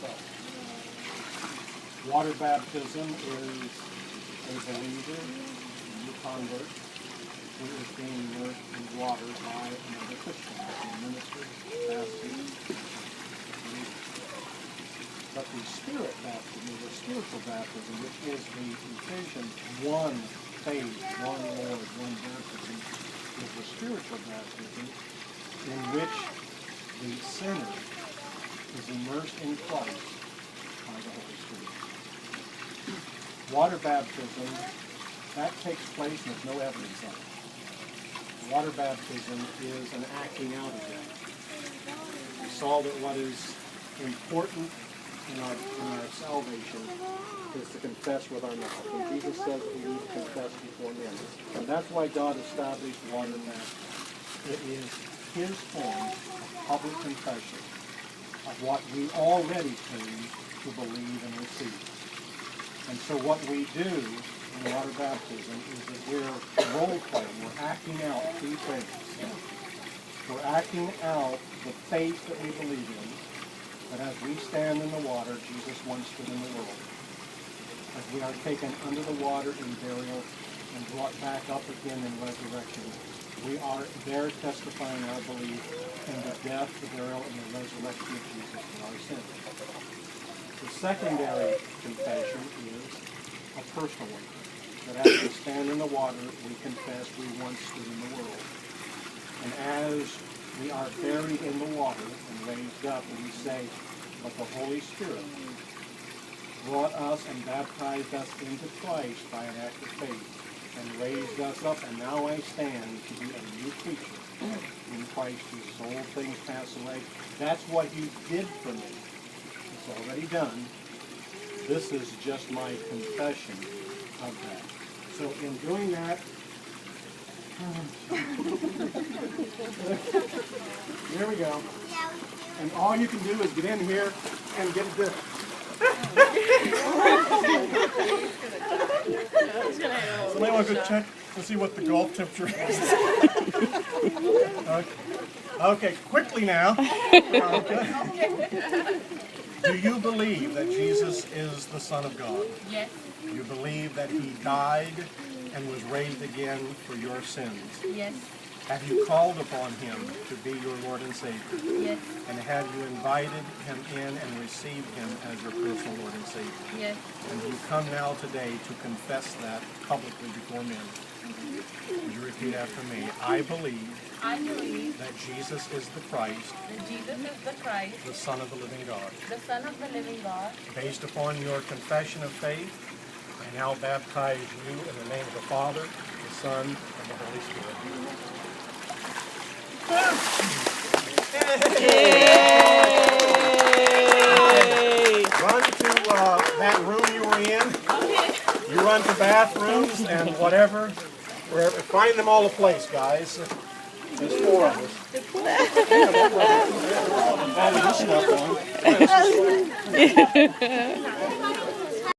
himself. Water baptism is a believer, a new convert, who is being immersed in water by another Christian, a minister, pastor. But the Spirit baptism is a spiritual baptism, which is the Ephesians one faith, one Lord, one baptism, is the spiritual baptism in which the sinner is immersed in Christ by the Holy Spirit. Water baptism, that takes place and there's no evidence of it. Water baptism is an acting out of that. We saw that what is important in our salvation is to confess with our mouth. And Jesus says that we need to confess before men. And that's why God established water baptism. It is his form of public confession of what we already claim to believe and receive. And so what we do in water baptism is that we're role playing, we're acting out two things. We're acting out the faith that we believe in, that as we stand in the water, Jesus once stood in the world. As we are taken under the water in burial and brought back up again in resurrection, we are there testifying our belief in the death, the burial, and the resurrection of Jesus for our sins. The secondary confession is a personal one. That as we stand in the water, we confess we once stood in the world. And as we are buried in the water and raised up, and we say, but the Holy Spirit brought us and baptized us into Christ by an act of faith and raised us up, and now I stand to be a new creature in Christ Jesus. Old things pass away. That's what you did for me. It's already done. This is just my confession of that. So in doing that, there we go. And all you can do is get in here and get it. Somebody want to go check to see what the Gulf temperature is? Okay, quickly now. Okay. Do you believe that Jesus is the Son of God? Yes. You believe that he died and was raised again for your sins? Yes. Have you called upon him to be your Lord and Savior? Yes. And have you invited him in and received him as your personal Lord and Savior? Yes. And you come now today to confess that publicly before men. Would you repeat after me? I believe that Jesus is the Christ, that Jesus is the Christ, the Son of the living God. the Son of the living God. Based upon your confession of faith, I now baptize you in the name of the Father, the Son, and the Holy Spirit. Yay! Run to that room you were in. You run to bathrooms and whatever. Wherever. Find them all a place, guys. There's 4 of us.